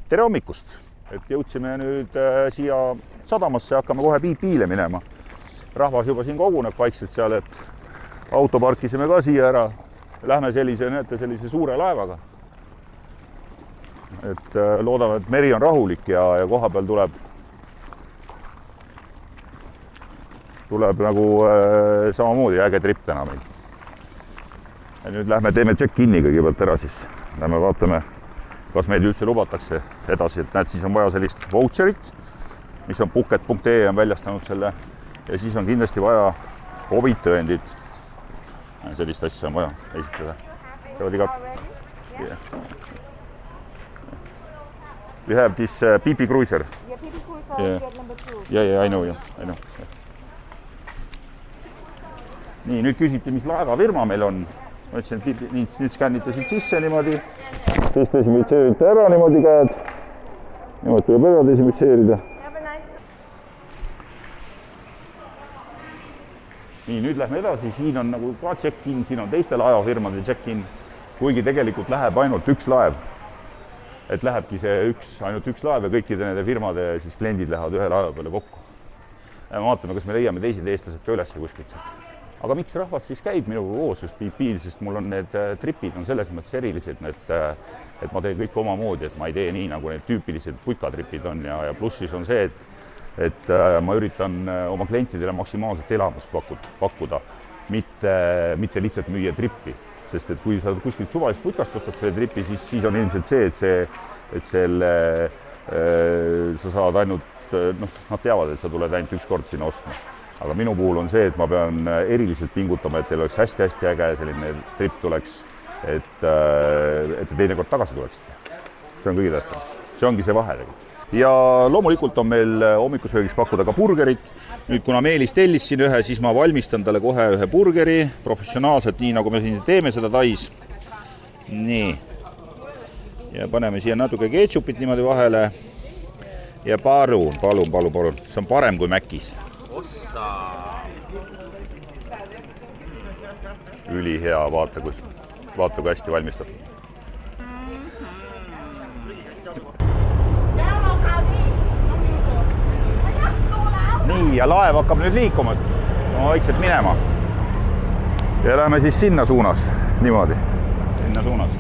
Tere hommikust! Et jõudsime nüüd siia sadamasse ja hakkame kohe piile minema. Rahvas juba siin koguneb vaikselt seal, et auto parkisime ka siia ära. Lähme sellise suure laevaga. Et loodame, et meri on rahulik ja koha peal tuleb nagu samamoodi äge trip täna meil. Ja nüüd lähme teeme check-in'i kõigepealt ära siis. Lähme vaatame, kas meid üldse lubatakse edasi. Et näed, siis on vaja sellist voucherit, mis on Phuket.ee on väljastanud selle. Ja siis on kindlasti vaja COVID-tõendit. Sellist asja on vaja esitada. Yeah. We have this PP Cruiser. Yeah, PP Cruiser, yeah. Number 2. Yeah, I know. Nii, nüüd küsiti, mis laevafirma meil on. Ma ütlesin, et nüüd skännite siit sisse niimoodi. Siis desinfitseerite ära niimoodi käed. Niimoodi tuleb ära desinfitseerida. Nii, nüüd lähme edasi. Siin on nagu ka check-in, siin on teiste laevafirmade check-in. Kuigi tegelikult läheb ainult üks laev. Et lähebki see ainult üks laev ja kõikide nende firmade siis kliendid lähevad ühe laeva peale kokku. Ja vaatame, kas me leiame teised eestlased ka üles kuskilt. Aga miks rahvas siis käib minuga koos just piil, sest mul on need tripid on selles mõttes erilised, et ma teen kõik omamoodi, et ma ei tee nii, nagu need tüüpilised puikatripid on ja pluss siis on see, et ma üritan oma klientidele maksimaalselt elamust pakkuda, mitte lihtsalt müüa trippi. Sest et kui sa kuskilt suvalist putkast ostad selle tripi, siis on ilmselt see, et sa saad ainult, nad teavad, et sa tuled ainult üks kord sinna ostma. Aga minu puhul on see, et ma pean eriliselt pingutama, et teil oleks hästi äge selline trip tuleks, et te teinekord tagasi tuleksite. See on kõige tähtsam. See ongi see vahe tegelikult. Ja loomulikult on meil hommikusöögiks pakkuda ka burgerit. Nüüd, kuna Meelis tellis siin ühe, siis ma valmistan talle kohe ühe burgeri professionaalselt, nii nagu me siin teeme seda tais. Nii. Ja paneme siia natuke ketšupit niimoodi vahele. Ja palun. See on parem kui Mäkis. Ülihea, vaata kui hästi valmistatud. Nii, ja laev hakkab nüüd liikuma, vaikselt minema. Ja lähme siis sinna suunas, niimoodi. Sinna suunas.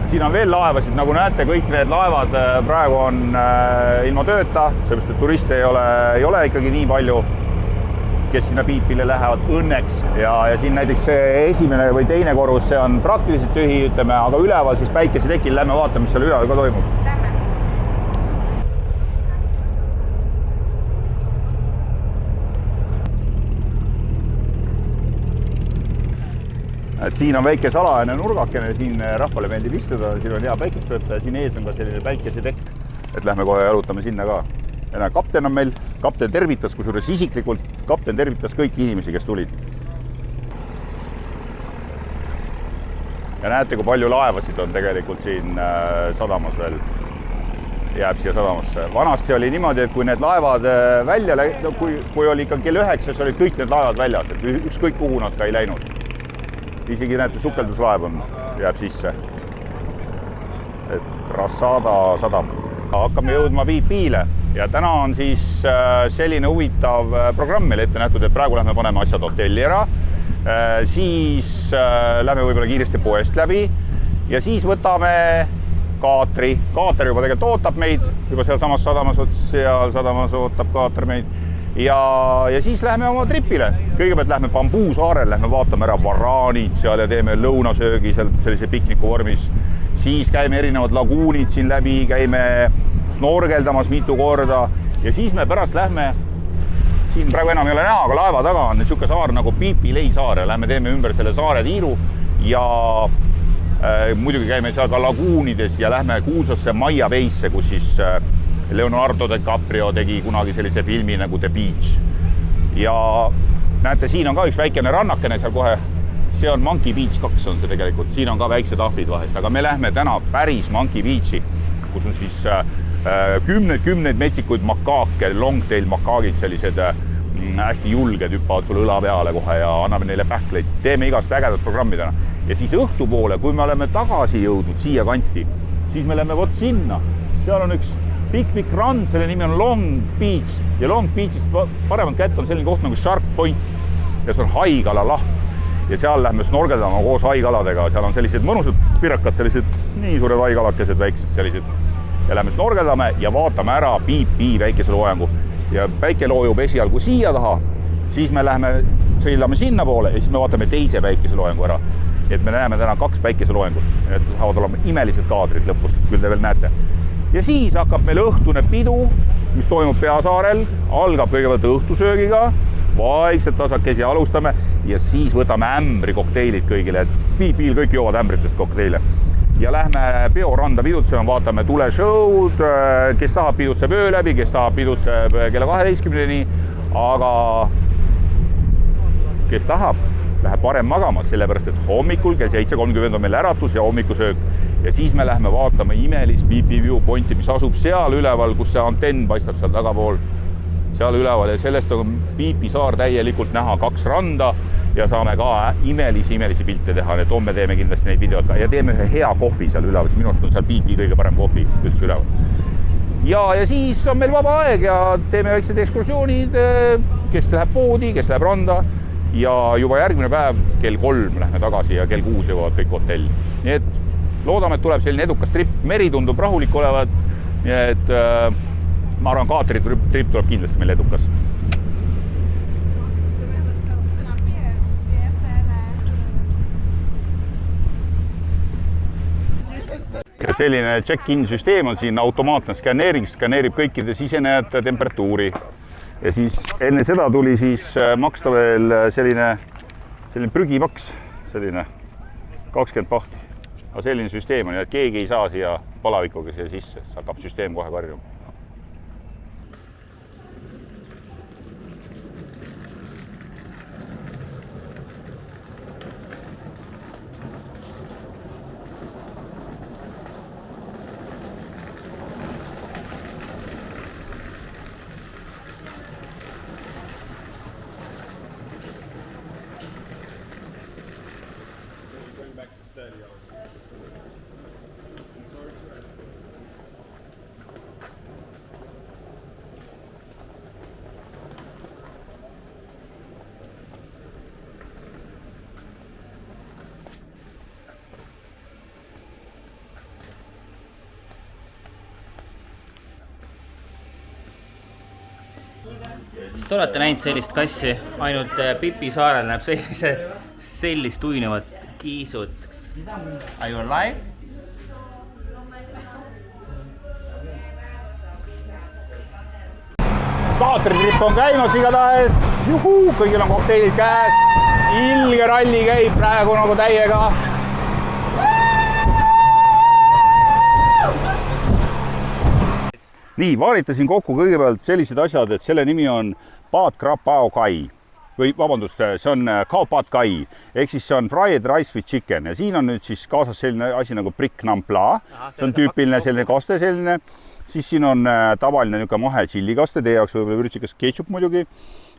Siin on veel laevasid, nagu näete, kõik need laevad praegu on ilma tööta, sellepärast, et turiste ei ole ikkagi nii palju, kes sinna piipile lähevad õnneks. Ja siin näiteks see esimene või teine korrus, see on praktiliselt tühi, ütleme, aga üleval siis päikesetekil lähme vaatame, mis seal üleval ka toimub. Et siin on väike salajane nurgakene, siin rahvale meeldib istuda, siin on hea päikest võtta ja siin ees on ka selline päikesetekk, et lähme kohe jalutame sinna ka. Ja kapten on meil, kapten tervitas, kusjuures isiklikult, kapten tervitas kõiki inimesi, kes tulid. Ja näete, kui palju laevasid on tegelikult siin sadamas veel, jääb siia sadamasse. Vanasti oli niimoodi, et kui need laevad välja, kui oli ikka kell 9, siis olid kõik need laevad väljas, et ükskõik kuhu nad ka ei läinud. Isegi näete, sukelduslaev jääb sisse. Et Rassada sadam. Hakkame jõudma piile ja täna on siis selline huvitav programm meil ette nähtud, et praegu lähme paneme asjad hotelli ära, siis lähme võib-olla kiiresti poest läbi ja siis võtame kaatri. Kaater juba tegelikult ootab meid, juba seal samas sadamas ootab kaater meid. Ja siis lähme oma tripile. Kõigepealt lähme Bambuu saarel, lähme vaatame ära varaanid seal ja teeme lõunasöögi seal sellise pikniku vormis. Siis käime erinevad laguunid siin läbi, käime snorgeldamas mitu korda ja siis me pärast lähme, siin praegu enam ei ole näha, aga laeva taga on niisugune saar nagu Piipilei saar ja lähme teeme ümber selle saare tiiru ja muidugi käime seal ka laguunides ja lähme kuulsasse Maia Bay'sse, kus siis Leonardo DiCaprio tegi kunagi sellise filmi nagu The Beach. Ja näete, siin on ka üks väikene rannakene seal kohe. See on Monkey Beach 2 on see tegelikult. Siin on ka väiksed ahvid vahest, aga me lähme täna päris Monkey Beachi, kus on siis kümneid metsikuid makaake, longtail makaagid, sellised hästi julged hüppavad sul õla peale kohe ja anname neile pähkleid. Teeme igast ägedat programmi täna. Ja siis õhtupoole, kui me oleme tagasi jõudnud siia kanti, siis me lähme vot sinna. Seal on üks pikk rand, selle nimi on Long Beach ja Long Beachist paremat kätt on selline koht nagu Shark Point ja see on haigala laht ja seal lähme snorgeldama koos haikaladega, seal on sellised mõnusad pirakad, sellised nii suured haikalakesed, väiksed sellised ja lähme snorgeldame ja vaatame ära Pii päikeseloojangu ja päike loojub esialgu siia taha, siis me lähme sõidame sinna poole ja siis me vaatame teise päikeseloojangu ära. Et me näeme täna 2 päikeseloojangut, need saavad olema imelised kaadrid lõpus, küll te veel näete. Ja siis hakkab meil õhtune pidu, mis toimub Peasaarel, algab kõigepealt õhtusöögiga, vaikselt tasakesi alustame ja siis võtame ämbri kokteilid kõigile, et Piil kõik joovad ämbritest kokteile. Ja lähme Peoranda pidutsema, vaatame tuleshowd, kes tahab pidutseb öö läbi, kes tahab pidutseb kella 12-ni, aga kes tahab, läheb varem magama, sellepärast et hommikul kell 7.30 on meil äratus ja hommikusöök ja siis me lähme vaatama imelist Piipi viewpointi, mis asub seal üleval, kus see antenn paistab seal tagapool, seal üleval ja sellest on Piipi saar täielikult näha 2 randa ja saame ka imelisi pilte teha, et homme teeme kindlasti neid videod ka ja teeme ühe hea kohvi seal üleval, sest minust on seal Piipi kõige parem kohvi üldse üleval. Ja siis on meil vaba aeg ja teeme väiksed ekskursioonid, kes läheb poodi, kes läheb randa ja juba järgmine päev kell 3 lähme tagasi ja kell 6 jõuavad kõik hotelli. Nii et loodame, et tuleb selline edukas trip. Meri tundub rahulik olevat, nii et ma arvan, kaatri trip tuleb kindlasti meil edukas. Ja selline check-in süsteem on siin automaatne skänneering, skänneerib kõikide sisenejate temperatuuri. Ja siis enne seda tuli siis maksta veel selline prügimaks, selline 20 pahti. Aga selline süsteem on, et keegi ei saa siia palavikuga siia sisse, hakkab süsteem kohe karjuma. Te olete näinud sellist kassi, ainult Pipi saarel näeb sellist uinuvat kiisut. Are you alive? Kaatritrip on käimas igatahes, kõigil on kokteilid käes, ilge ralli käib praegu nagu täiega. Nii, vaaritasin kokku kõigepealt sellised asjad, et selle nimi on Pad Krapao Kai või vabandust, see on Khao Pad Kai ehk siis see on fried rice with chicken ja siin on nüüd siis kaasas selline asi nagu brick nampla, see on tüüpiline selline kaste selline, siis siin on tavaline niisugune mahe tšillikaste, teie jaoks võib-olla vürtsikas ketšup muidugi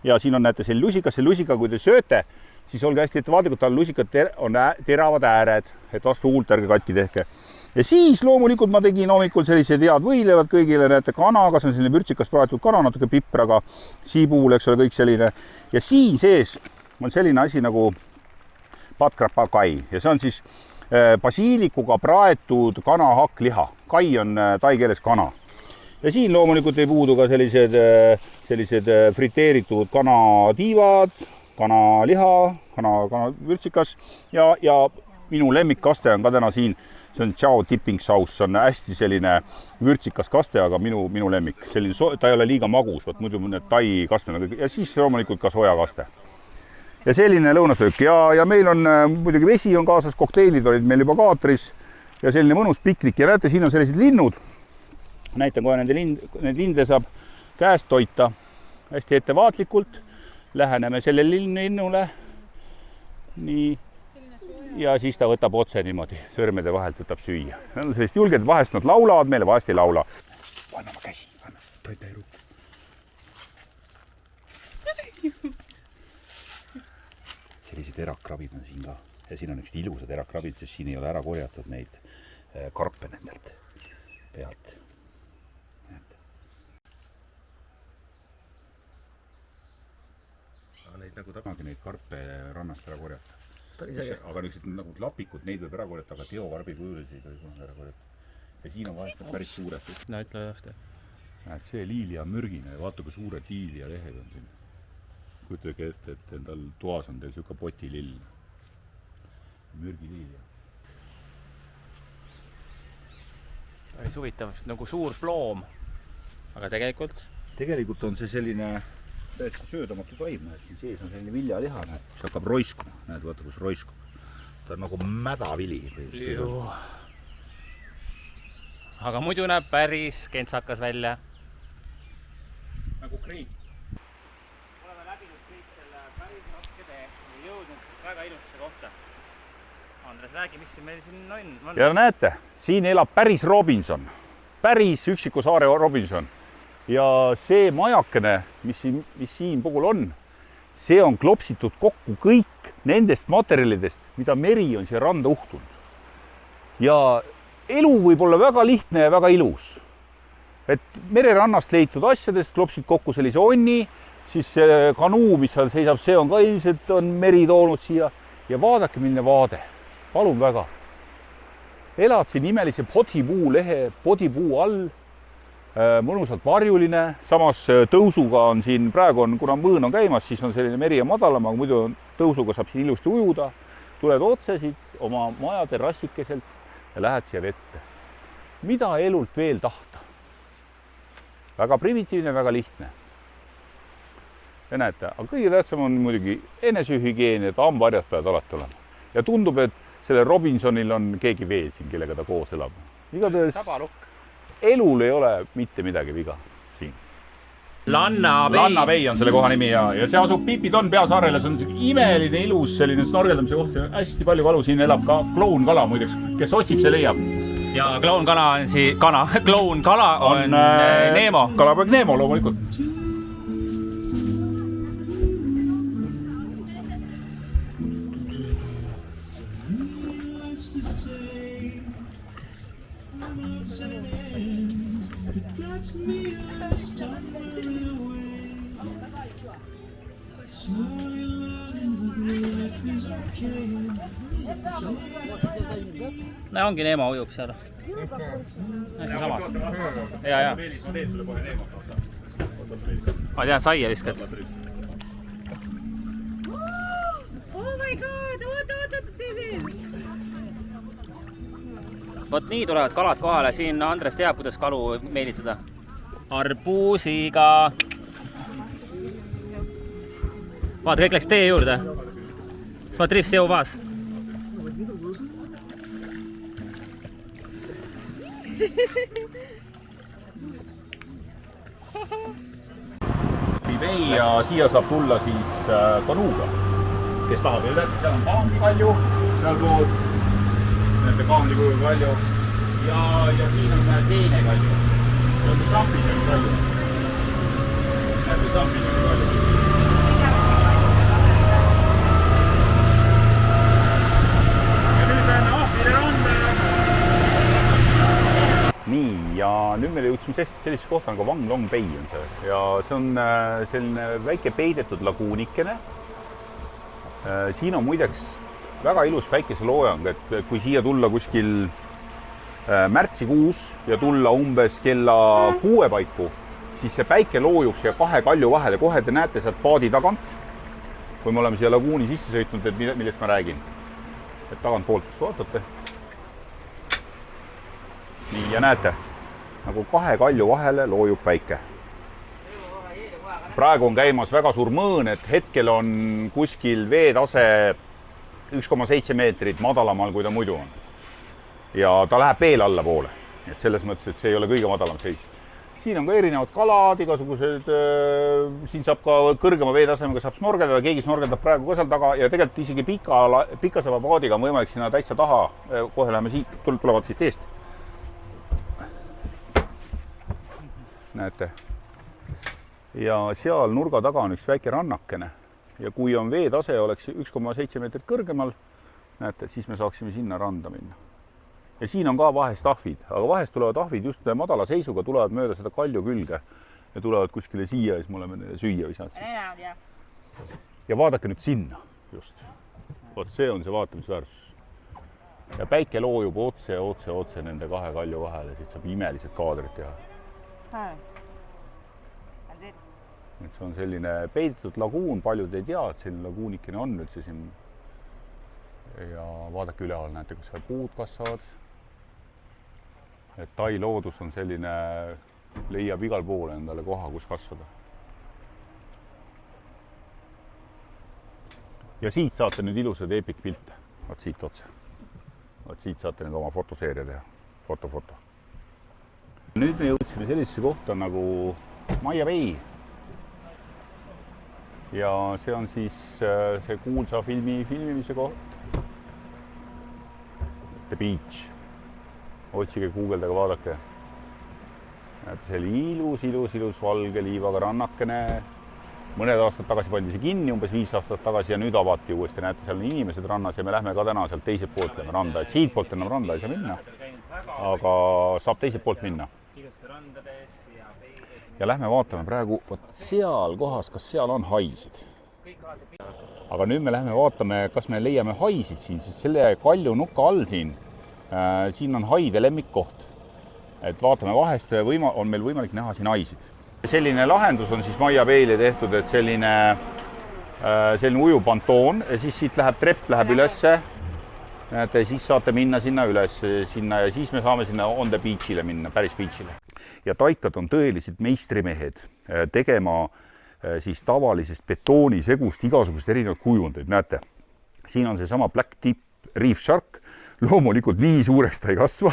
ja siin on näete see lusika, kui te sööte, siis olge hästi ettevaatlikud, tal lusikad on teravad ääred, et vastu huult ärge katki tehke. Ja siis loomulikult ma tegin hommikul sellised head võilevad kõigile, näete kanaga, see on selline vürtsikas praetud kana, natuke pipraga, siibuul, eks ole, kõik selline. Ja siin sees on selline asi nagu Pad Krapao Kai ja see on siis basiilikuga praetud kana hakkliha. Kai on tai keeles kana. Ja siin loomulikult ei puudu ka sellised friteeritud kanatiivad, kanaliha, kana vürtsikas ja minu lemmikkaste on ka täna siin. See on Chao dipping sauce, see on hästi selline vürtsikas kaste, aga minu lemmik. Ta ei ole liiga magus, muidu need tai kaste ja siis loomulikult ka sojakaste. Ja selline lõunasöök ja meil on muidugi vesi on kaasas, kokteilid olid meil juba kaatris ja selline mõnus piknik ja näete, siin on sellised linnud. Näitan kohe need linde saab käest toita hästi ettevaatlikult. Läheneme selle linnule. Nii. Ja siis ta võtab otse niimoodi, sõrmede vahelt võtab süüa. Need on sellist julged, vahest nad laulavad meile, vahest ei laula. Anna ma käsi, toita ei rukku. Sellised erakrabid on siin ka. Ja siin on üks ilusad erakrabid, sest siin ei ole ära korjatud neid karpe nendelt. nagu tagagi neid karpe rannast ära korjata. Päris äge. Aga niisugused nagu lapikud, neid võib ära korjata, aga teokarbi kujulisi ei tohi kunagi ära korjata. Ja siin on vahest päris suured. No ütle just. Näed, see liilia on mürgine ja vaata, kui suured liilia lehed on siin. Kujutage ette, et endal toas on teil siuke potilill. Mürgiliilia. Päris huvitav, nagu suur ploom. Aga tegelikult on see selline täiesti söödamatu taim, näed, siin sees on selline viljaliha, näed, mis hakkab roiskuma, näed, vaata, kus roiskub. Ta on nagu mädavili. Aga muidu näeb päris kentsakas välja. Nagu kriik. Oleme läbinud kõik selle päris raske tee ja jõudnud väga ilusse kohta. Andres, räägi, mis meil siin on? Ja näete, siin elab päris Robinson, päris üksiku saare Robinson. Ja see majakene, mis siin puhul on, see on klopsitud kokku kõik nendest materjalidest, mida meri on siia randa uhtunud. Ja elu võib olla väga lihtne ja väga ilus. Et mererannast leitud asjadest klopsid kokku sellise onni, siis see kanuu, mis seal seisab, see on ka ilmselt on meri toonud siia. Ja vaadake, milline vaade. Palun väga. Elad siin imelise podipuu all, mõnusalt varjuline, samas tõusuga on siin, praegu on, kuna mõõn on käimas, siis on selline meri ja madalam, aga muidu tõusuga saab siin ilusti ujuda. Tuled otse siit oma maja terrassikeselt ja lähed siia vette. Mida elult veel tahta? Väga primitiivne, väga lihtne. Ja näete, aga kõige tähtsam on muidugi enesehügieen, et hambaharjad peavad alati olema. Ja tundub, et sellel Robinsonil on keegi veel siin, kellega ta koos elab. Igatahes elul ei ole mitte midagi viga siin. Lannavei on selle koha nimi ja see asub Pipiton Peasaarele. See on imeline, ilus selline snorgeldamise koht. Hästi palju kalu. Siin elab ka kloonkala muideks. Kes otsib, see leiab. Ja kloonkala on siin kloonkala on Neemo. Kalapoeg Neemo loomulikult. No ongi Neemo ujub seal. Hästi samas. Ja. Ma tean, saia viskad. Oh my god, oota, teeme! Vot nii tulevad kalad kohale. Siin Andres teab, kuidas kalu meelitada. Arbuusiga. Vaata, kõik läks tee juurde. Vaata, Rifs jõu vaas. Vei ja siia saab tulla siis kanuuga, kes tahab ju näete, seal on kaamlikalju, seal pool, näete kaamlikalju ja siin on seenekalju, see on šampionikalju, näete šampionikalju. Ja nüüd lähme ahvile randa. Nii, ja nüüd me jõudsime sellisest kohta nagu Wang Long Bay on see. Ja see on selline väike peidetud laguunikene. Siin on muideks väga ilus päikeseloojang, et kui siia tulla kuskil märtsikuus ja tulla umbes kella 6 paiku, siis see päike loojub siia kahe kalju vahele. Kohe te näete sealt paadi tagant, kui me oleme siia laguuni sisse sõitnud, et millest ma räägin. Et tagant poolt, kus vaatate. Nii, ja näete, nagu kahe kalju vahele loojub päike. Praegu on käimas väga suur mõõn, et hetkel on kuskil veetase 1,7 meetrit madalamal, kui ta muidu on. Ja ta läheb veel alla poole. Et selles mõttes, et see ei ole kõige madalam seis. Siin on ka erinevad kalad, igasugused, siin saab ka kõrgema veetasemega saab snorgeldada, keegi snorgeldab praegu ka seal taga ja tegelikult isegi pikaseva paadiga on võimalik sinna täitsa taha, kohe läheme siit, tulevad siit eest. Näete. Ja seal nurga taga on üks väike rannakene ja kui on veetase oleks 1,7 meetrit kõrgemal, näete, siis me saaksime sinna randa minna. Ja siin on ka vahest ahvid, aga vahest tulevad ahvid just madala seisuga, tulevad mööda seda kalju külge ja tulevad kuskile siia ja siis me oleme neile süüa visanud. ja vaadake nüüd sinna just. Vot see on see vaatamisväärsus. Ja päike loojub otse nende kahe kalju vahele, siit saab imelised kaadrid teha. Et see on selline peidetud laguun, paljud ei tea, et selline laguunikene on üldse siin. Ja vaadake üleval, näete, kus seal puud kasvavad. Et Tai loodus on selline, leiab igal pool endale koha, kus kasvada. Ja siit saate nüüd ilusad epic pilte. Vaat siit otse. Vaat siit saate nüüd oma fotoseeria teha. Foto. Nüüd me jõudsime sellisesse kohta nagu Maia Bay. Ja see on siis see kuulsa filmimise koht. The Beach. Otsige, guugeldage, vaadake. Näete, see oli ilus valge liivaga rannakene. Mõned aastad tagasi pandi see kinni, umbes 5 aastat tagasi ja nüüd avati uuesti. Näete, seal on inimesed rannas ja me lähme ka täna sealt teiselt poolt lähme randa. Et siit poolt enam randa ei saa minna, aga saab teiselt poolt minna. Ja lähme vaatame praegu seal kohas, kas seal on haisid. Aga nüüd me lähme vaatame, kas me leiame haisid siin, siis selle kalju nukka all siin on haide lemmikkoht. Et vaatame vahest, on meil võimalik näha siin haisid. Selline lahendus on siis Maia Bay'le tehtud, et selline ujuv pantoon ja siis siit läheb trepp, läheb ülesse. Näete, siis saate minna sinna üles sinna ja siis me saame sinna on the beach'ile minna, päris beach'ile. Ja taikad on tõelised meistrimehed tegema siis tavalisest betoonisegust igasugust erinevad kujundeid. Näete, siin on see sama Black Tip Reef Shark. Loomulikult nii suureks ta ei kasva,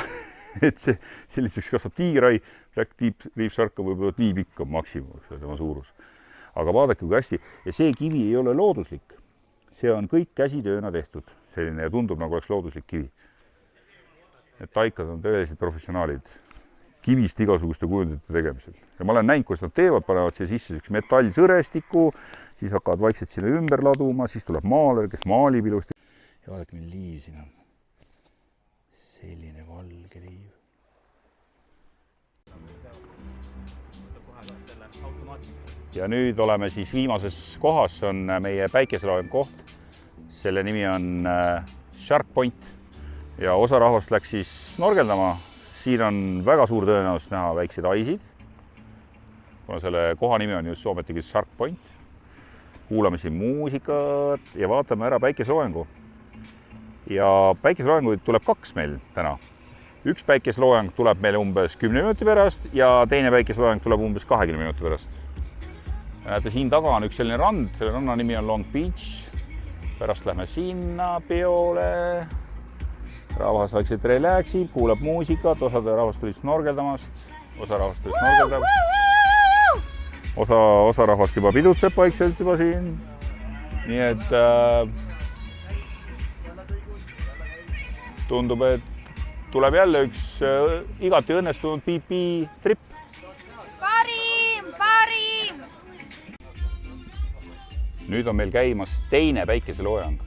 et see selliseks kasvab tiirai. Black Tip Reef Shark on võib-olla nii pikk on maksimum, tema suurus. Aga vaadake, kui hästi. Ja see kivi ei ole looduslik. See on kõik käsitööna tehtud. Selline ja tundub nagu oleks looduslik kivi. Et taikad on tõeliselt professionaalid kivist igasuguste kujundite tegemisel. Ja ma olen näinud, kuidas nad teevad, panevad siia sisse üks metallsõrestiku, siis hakkavad vaikselt sinna ümber laduma, siis tuleb maaler, kes maalib ilusti. Ja vaadake, meil liiv siin on. Selline valge liiv. Ja nüüd oleme siis viimases kohas, on meie päikeseloojem koht. Selle nimi on Shark Point ja osa rahvast läks siis snorgeldama. Siin on väga suur tõenäosus näha väikseid haisid, kuna selle koha nimi on just ometigi Shark Point. Kuulame siin muusikat ja vaatame ära päikeseloojangu. Ja päikeseloojanguid tuleb 2 meil täna. Üks päikeseloojang tuleb meil umbes 10 minuti pärast ja teine päikeseloojang tuleb umbes 20 minuti pärast. Näete, siin taga on üks selline rand, selle ranna nimi on Long Beach. Pärast lähme sinna peole. Rahvas vaikselt relaxib, kuulab muusikat, osad rahvast tuli snorgeldamast, osa rahvast tuli snorgeldama. Osa rahvast juba pidutseb vaikselt juba siin. Nii et tundub, et tuleb jälle üks igati õnnestunud PP-trip. Parim! Nüüd on meil käimas teine päikeseloojang.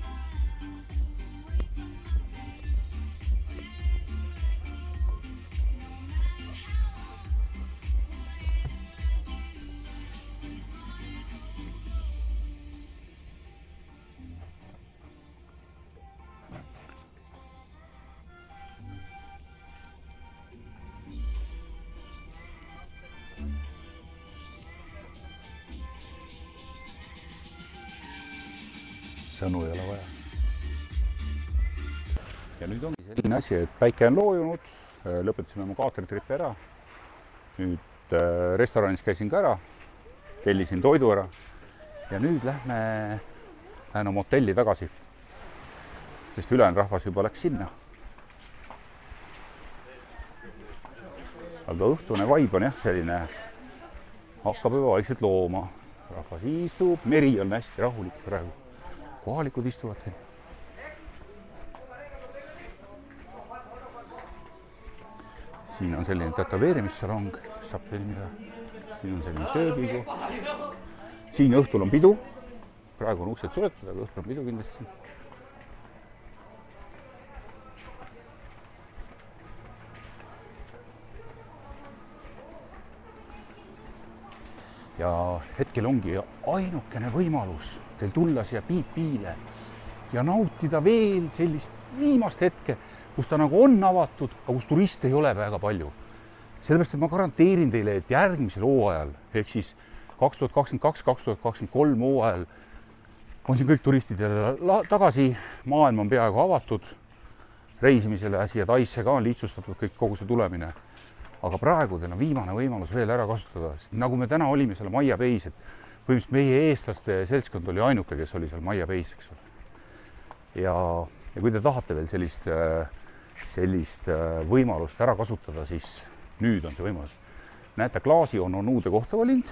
Sõnu ei ole vaja. Ja nüüd ongi selline asi, et päike on loojunud, lõpetasime oma kaatritripi ära. Nüüd restoranis käisin ka ära, tellisin toidu ära ja nüüd lähen oma hotelli tagasi, sest ülejäänud rahvas juba läks sinna. Aga õhtune vaib on jah selline, hakkab juba vaikselt looma. Rahvas istub, meri on hästi rahulik praegu. Kohalikud istuvad siin. Siin on selline tätoveerimissalong, kus saab filmida. Siin on selline söögigu. Siin õhtul on pidu. Praegu on uksed suletud, aga õhtul on pidu kindlasti. ja hetkel ongi ainukene võimalus teil tulla siia Piipiile ja nautida veel sellist viimast hetke, kus ta nagu on avatud, aga kus turiste ei ole väga palju. Sellepärast, et ma garanteerin teile, et järgmisel hooajal, ehk siis 2022-2023 hooajal on siin kõik turistid jälle tagasi, maailm on peaaegu avatud, reisimisele siia Taisse ka on lihtsustatud kõik kogu see tulemine. Aga praegu teil on viimane võimalus veel ära kasutada, sest nagu me täna olime seal Maia Peis, et põhimõtteliselt meie eestlaste seltskond oli ainuke, kes oli seal Maia Peis, eks ole. Ja kui te tahate veel sellist võimalust ära kasutada, siis nüüd on see võimalus. Näete, klaasi on uude kohta valinud.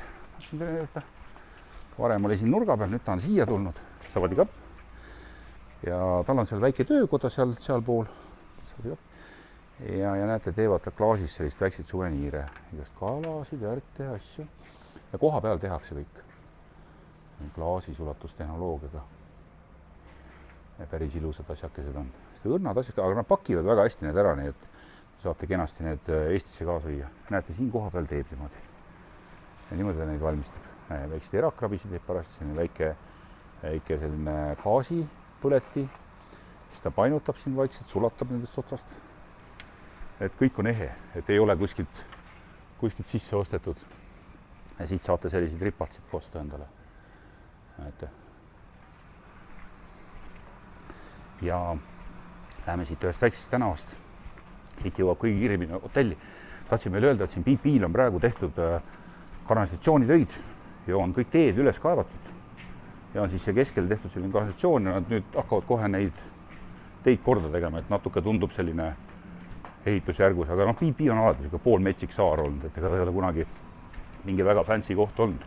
Varem oli siin nurga peal, nüüd ta on siia tulnud, Savadi kapp. Ja tal on seal väike töökoda seal pool. Ja näete, teevad klaasis sellist väikseid suveniire, igast kalasid, värke, asju. Ja koha peal tehakse kõik. Klaasisulastustehnoloogiaga. Ja päris ilusad asjakesed on. Õrnad asjad, aga nad pakivad väga hästi need ära, nii et saate kenasti need Eestisse kaasa viia. Näete, siin koha peal teeb niimoodi. Ja niimoodi ta neid valmistab. Väikseid erakrabisi teeb parasti, selline väike selline gaasipõleti. Siis ta painutab siin vaikselt, sulatab nendest otsast. Et kõik on ehe, et ei ole kuskilt sisse ostetud. Ja siit saate selliseid ripatsid kosta endale. Näete. Ja läheme siit ühest väiksest tänavast. Siit jõuab kõige kiiremini hotelli. Tahtsin veel öelda, et siin Piipiil on praegu tehtud kanalisatsioonitöid ja on kõik teed üles kaevatud. Ja on siis see keskel tehtud selline kanalisatsioon ja nad nüüd hakkavad kohe neid teid korda tegema, et natuke tundub selline ehitusjärgus, aga Piipi on alati pool metsik saar olnud, et ega ta ei ole kunagi mingi väga fancy koht olnud.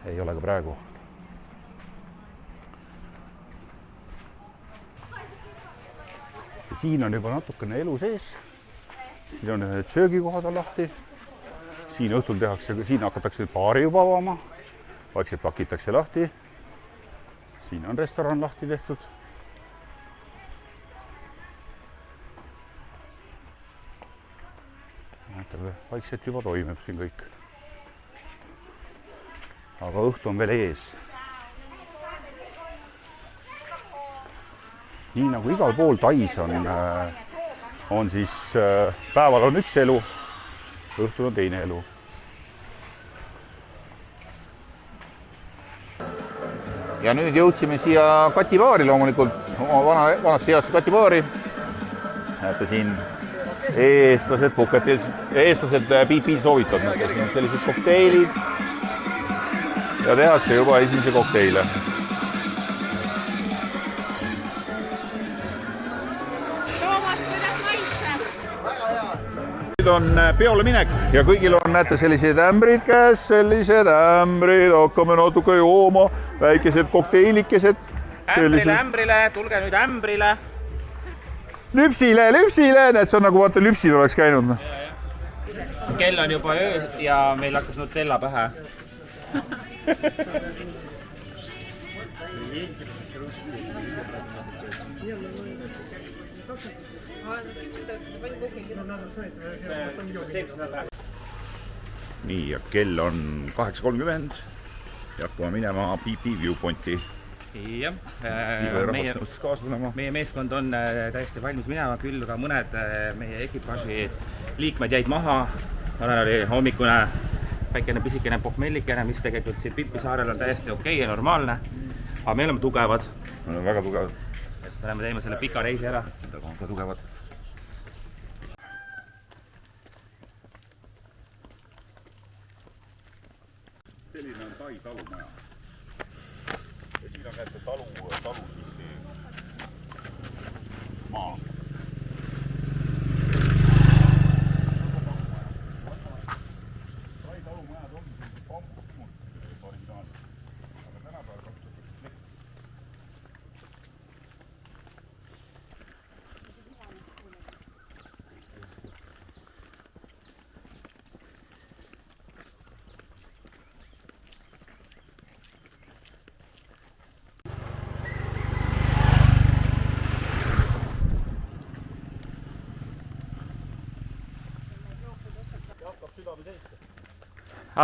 Ei ole ka praegu. Ja siin on juba natukene elu sees. Siin on need söögikohad on lahti. Siin õhtul tehakse, siin hakatakse baari juba avama. Vaikselt pakitakse lahti. Siin on restoran lahti tehtud. Vaikselt juba toimub siin kõik. Aga õhtu on veel ees. Nii nagu igal pool Tais on siis päeval on üks elu, õhtul on teine elu. Ja nüüd jõudsime siia Katibaari loomulikult, vanast seasse Katibaari. Näete siin eestlased puhketil, eestlased Piipiil soovitavad siin sellised kokteilid ja tehakse juba esimese kokteile. Toomas, kuidas maitseb? Nüüd on peole minek ja kõigil on, näete, sellised ämbrid käes, sellised ämbrid, hakkame natuke jooma, väikesed kokteilikesed. Ämbrile, tulge nüüd ämbrile. Lüpsile, näed, see on nagu vaata lüpsil oleks käinud. Kell on juba öö ja meil hakkas Nutella pähe. Nii, ja kell on 8:30 ja hakkame minema Piipi Viewpointi. Jah, meie meeskond on täiesti valmis minema, küll ka mõned meie ekipaaži liikmed jäid maha. Oli hommikune väikene pisikene pohmellikene, mis tegelikult siin Piipi saarel on täiesti okei ja normaalne. Aga me oleme tugevad. Me oleme väga tugevad. Et me oleme teema selle pika reisi ära. Aga on ka tugevad. Selline on Tai talumaja. Ja siin on näete talu sissi maa. Tai talumajad on pambukumust originaalselt. Aga tänapäeval kasutatakse plekki.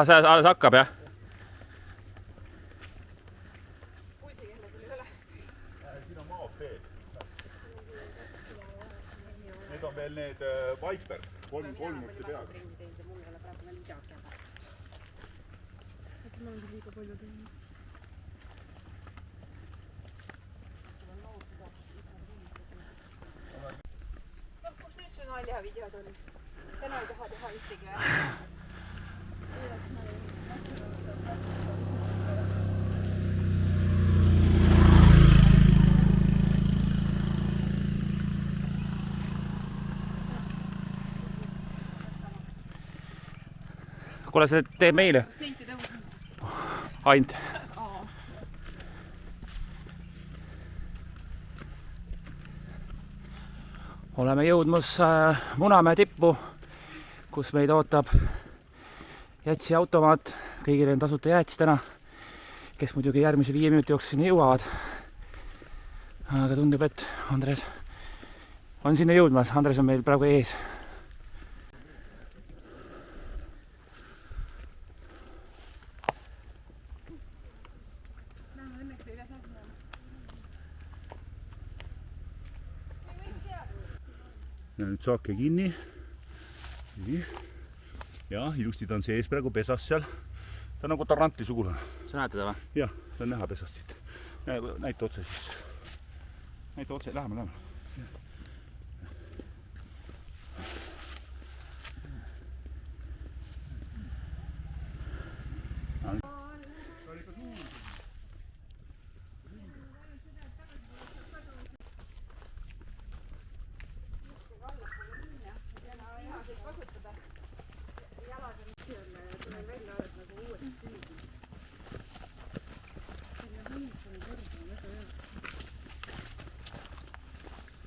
see alles hakkab, jah? Siin on maaofeed. Need on veel need Viper, kolm ukse peaga. Ma olen liiga palju teinud. Kus nüüd su naljavideod oli? Täna ei taha teha ühtegi või? Kuule, see teeb meile. Senti tõusnud. Ainult. Oleme jõudmus Munamäe tippu, kus meid ootab jätsi automaat. Kõigile on tasuta jäätis täna, kes muidugi järgmise 5 minuti jooksul sinna jõuavad. Aga tundub, et Andres on sinna jõudmas. Andres on meil praegu ees. Ja nüüd saake kinni. Ja ilusti ta on sees praegu pesas seal. Ta on nagu Taranti sugulane. Sa näed teda või? Jah, ta on näha pesast siit. Näita otse siis. Näita otse, läheme.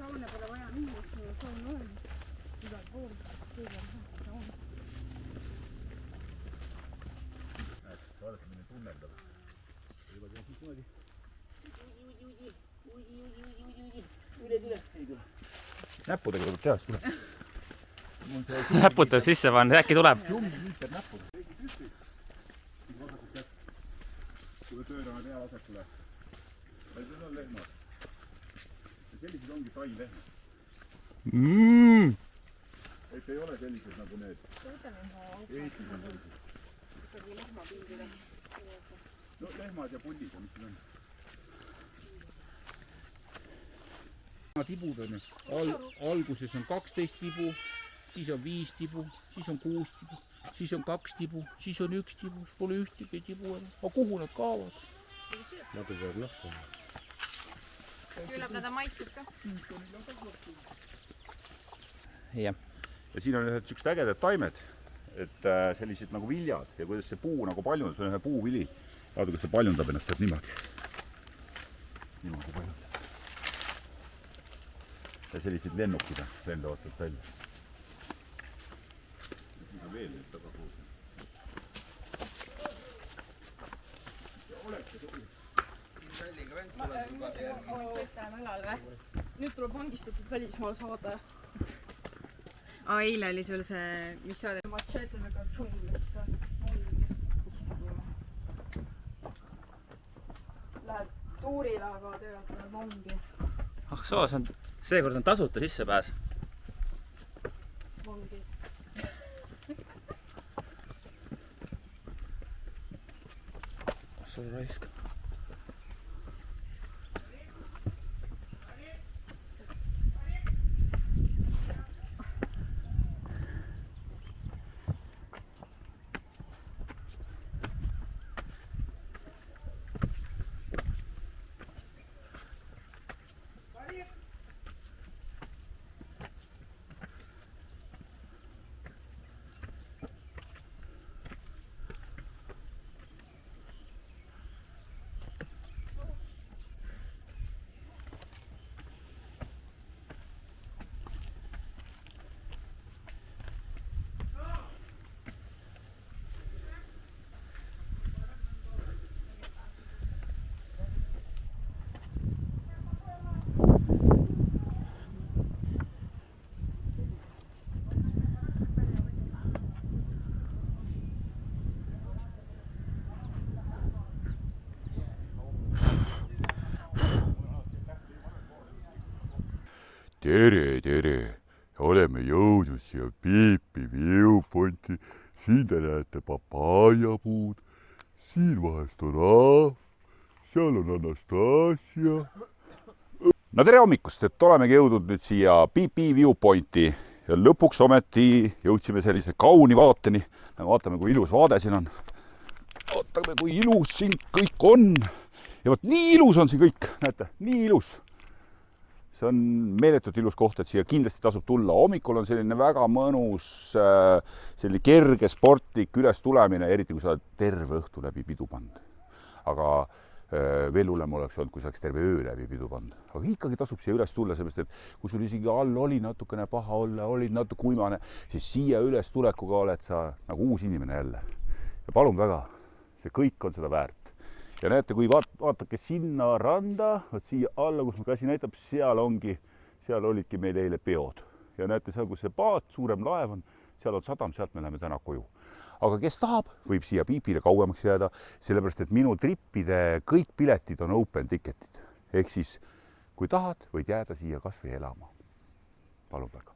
Sauna pole vaja minna, sest meil on saun olemas. Igal pool. Kõige on saun. Vaadake, minne tunnendab. Juba teha siis niimoodi. Näppudega tuleb teha, siis tuleb. Näpud tuleb sisse panna, äkki tuleb. Kui pöörame pea vasakule. Need on lehmad. Ja sellised ongi sai lehmad. Et ei ole sellised nagu need. Eestis on sellised. No lehmad ja pundid on, mis need on. Tibud on. Alguses on 12 tibu, siis on 5 tibu, siis on 6 tibu, siis on 2 tibu, siis on 1 tibu, pole ühtegi tibu enam. Aga kuhu nad kaovad? Nagu peab lahkama. Küllap nad on maitsud ka. Jah. Ja siin on ühed siuksed ägedad taimed, et sellised nagu viljad ja kuidas see puu nagu paljundab, see on ühe puuvili. Vaata, kus ta paljundab ennast sealt niimoodi. Niimoodi paljundab. Ja sellised lennukid lendavad sealt välja. Siin on veel need tagapuud. Nüüd tuleb vangistatud välismaal saada. Eile oli sul see, mis saade? Machetega džunglisse. Lähed tuurile, aga tegelikult vangi. Ah soo, seekord on tasuta sissepääs. Vangi. See raisk. tere. Oleme jõudnud siia Piipi viewpointi. Siin te näete papaiapuud. Siin vahest on ahv. Seal on Anastasia. No tere hommikust, et olemegi jõudnud nüüd siia Piipi viewpointi ja lõpuks ometi jõudsime sellise kauni vaateni. Vaatame, kui ilus vaade siin on. Vaatame, kui ilus siin kõik on. Ja võt nii ilus on siin kõik, näete, nii ilus. See on meeletult ilus koht, et siia kindlasti tasub tulla. Hommikul on selline väga mõnus, selline kerge sportlik üles tulemine, eriti kui sa oled terve õhtu läbi pidu pannud. Aga veel hullem oleks olnud, kui sa oleks terve öö läbi pidu pannud. Aga ikkagi tasub siia üles tulla, sellepärast, et kui sul isegi all oli natukene paha olla, olid natuke uimane, siis siia üles tulekuga oled sa nagu uus inimene jälle. Ja palun väga, see kõik on seda väärt. Ja näete, kui vaatake sinna randa, võt siia alla, kus mu käsi näitab, seal olidki meil eile peod. Ja näete, seal, kus see paat, suurem laev on, seal on sadam, sealt me läheme täna koju. Aga kes tahab, võib siia Piipile kauemaks jääda, sellepärast, et minu trippide kõik piletid on open ticketid. Ehk siis, kui tahad, võid jääda siia kas või elama. Palun väga.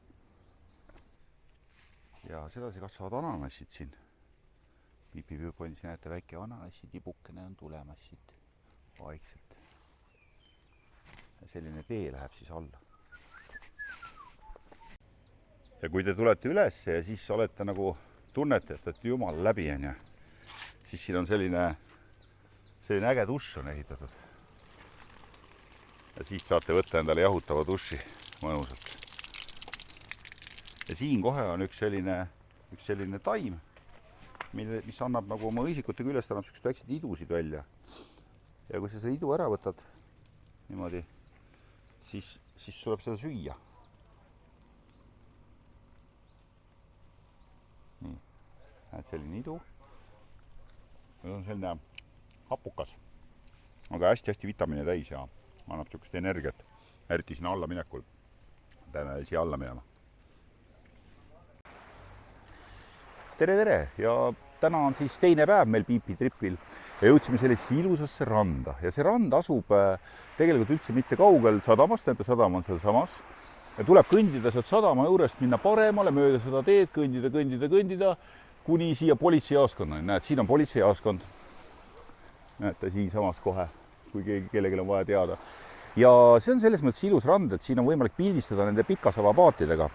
Ja sedasi kasvavad ananassid siin. Piipi viewpointis näete, väike ananassi tibukene on tulemas siit vaikselt. Ja selline tee läheb siis alla. Ja kui te tulete üles ja siis olete nagu tunnete, et jumal läbi on ja siis siin on selline äge dušš on ehitatud. Ja siis saate võtta endale jahutava duši mõnusalt. Ja siin kohe on üks selline taim, mis annab nagu oma õisikute küljest annab sellised väiksed idusid välja. Ja kui sa selle idu ära võtad niimoodi, siis tuleb seda süüa. Nii, näed selline idu. See on selline hapukas, aga hästi vitamiine täis ja annab sellist energiat, eriti sinna alla minekul. Peame siia alla minema. Tere! Ja täna on siis teine päev meil Piipi tripil ja jõudsime sellisesse ilusasse randa. Ja see rand asub tegelikult üldse mitte kaugel sadamast, näete, sadam on seal samas. Ja tuleb kõndida sealt sadama juurest, minna paremale, mööda seda teed, kõndida, kuni siia politseijaoskonna. Näed, siin on politseijaoskond. Näete, siin samas kohe, kui kellelgi on vaja teada. Ja see on selles mõttes ilus rand, et siin on võimalik pildistada nende pikasava paatidega.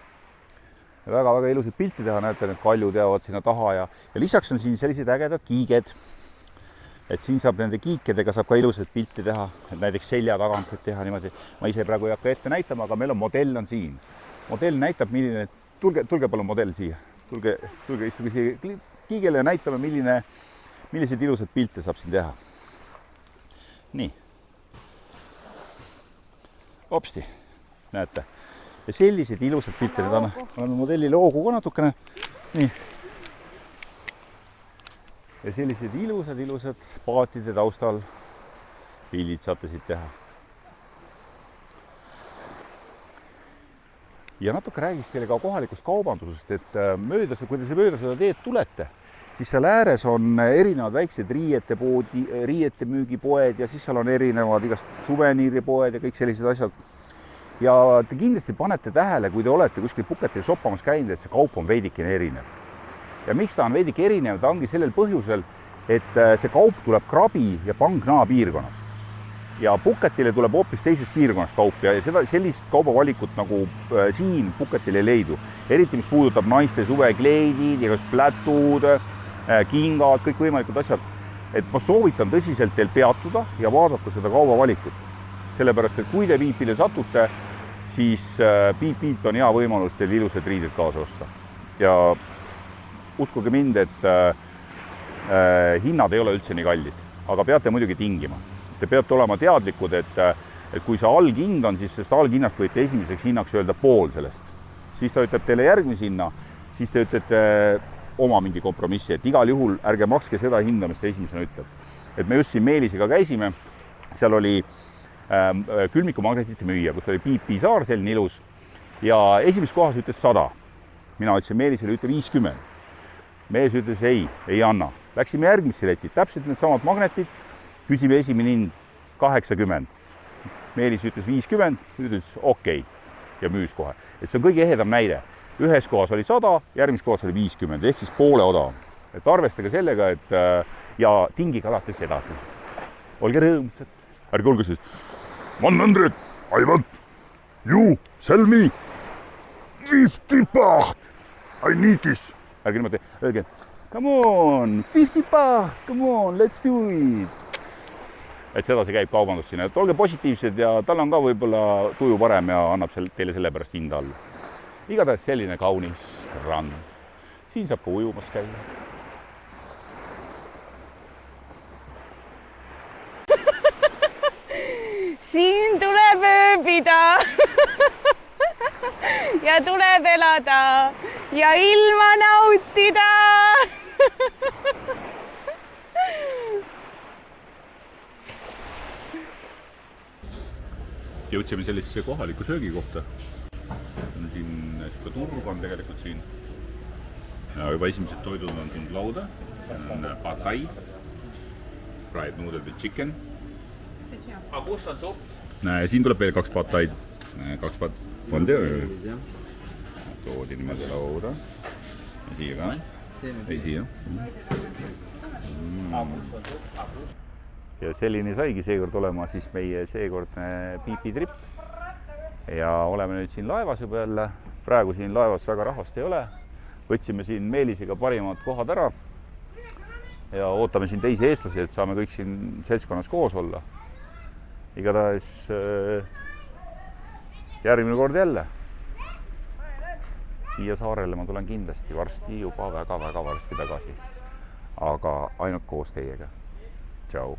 Väga ilusad pilti teha, näete, need kaljud jäävad sinna taha ja lisaks on siin sellised ägedad kiiged. Et siin saab nende kiikedega saab ka ilusad pilti teha, et näiteks selja tagant võib teha niimoodi. Ma ise praegu ei hakka ette näitama, aga meil on modell on siin. Modell näitab, milline, tulge palun modell siia. Tulge istuge siia kiigele ja näitame, millised ilusad pilte saab siin teha. Nii. Hopsti, näete. Ja sellised ilusad pilte, need on modelli loogu ka natukene. Nii. Ja sellised ilusad paatide taustal pildid saate siit teha. Ja natuke räägiks teile ka kohalikust kaubandusest, et kui te mööda seda teed tulete, siis seal ääres on erinevad väiksed riiete müügipoed ja siis seal on erinevad igast suveniiripoed ja kõik sellised asjad. Ja te kindlasti panete tähele, kui te olete kuskil Puketil shoppamas käinud, et see kaup on veidikene erinev. Ja miks ta on veidike erinev? Ta ongi sellel põhjusel, et see kaup tuleb Krabi ja Pangnaa piirkonnast. Ja Puketile tuleb hoopis teisest piirkonnast kaup ja sellist kaubavalikut nagu siin Puketil ei leidu. Eriti mis puudutab naiste suvekleidid, igast plätud, kingad, kõik võimalikud asjad. Et ma soovitan tõsiselt teil peatuda ja vaadata seda kaubavalikut. Sellepärast, et kui te Piipile satute, siis Piipilt on hea võimalus teil ilusad riided kaasa osta. Ja uskuge mind, et hinnad ei ole üldse nii kallid, aga peate muidugi tingima. Te peate olema teadlikud, et kui see alghind on, siis sellest alghinnast võite esimeseks hinnaks öelda pool sellest. Siis ta ütleb teile järgmise hinna, siis te ütlete oma mingi kompromissi, et igal juhul ärge makske seda hinda, mis ta esimesena ütleb. Et me just siin Meelisega käisime, seal oli külmikumagnetite müüja, kus oli Piipi saar, selline ilus. Ja esimeses kohas ütles 100. Mina ütlesin Meelisele, ütle 50. Mees ütles ei anna. Läksime järgmisse letti, täpselt need samad magnetid, küsime esimene hind 80. Meelis ütles 50, ütles okei. ja müüs kohe. Et see on kõige ehedam näide. Ühes kohas oli 100, järgmises kohas oli 50, ehk siis poole odavam. Et arvestage sellega, et ja tingige alates edasi. Olge rõõmsad. Ärge olge siis 100, I want you sell me 50 baht. I need this. Ärge niimoodi, öelge, come on, 50 baht, come on, let's do it. Et sedasi käib kaubandus siin, et olge positiivsed ja tal on ka võib-olla tuju parem ja annab teile selle pärast hinda alla. Igatahes selline kaunis rand. Siin saab ka ujumas käia. Siin tuleb ööbida ja tuleb elada ja ilma nautida. Jõudsime sellisesse kohaliku söögi kohta. Siin turg on tegelikult siin. Ja juba esimesed toidud on tulnud lauda. On pad thai, fried noodle with chicken. Kus on supp? Siin tuleb veel 2 pad thaid. 2 pad on töö. Toodi niimoodi lauda. Ja siia ka. Ei siia. Ja selline saigi seekord olema siis meie seekordne piipitripp. Ja oleme nüüd siin laevas juba jälle. Praegu siin laevas väga rahvast ei ole. Võtsime siin Meelisega parimad kohad ära. Ja ootame siin teisi eestlasi, et saame kõik siin seltskonnas koos olla. Igatahes järgmine kord jälle. Siia saarele ma tulen kindlasti varsti juba väga varsti tagasi. Aga ainult koos teiega. Tšau!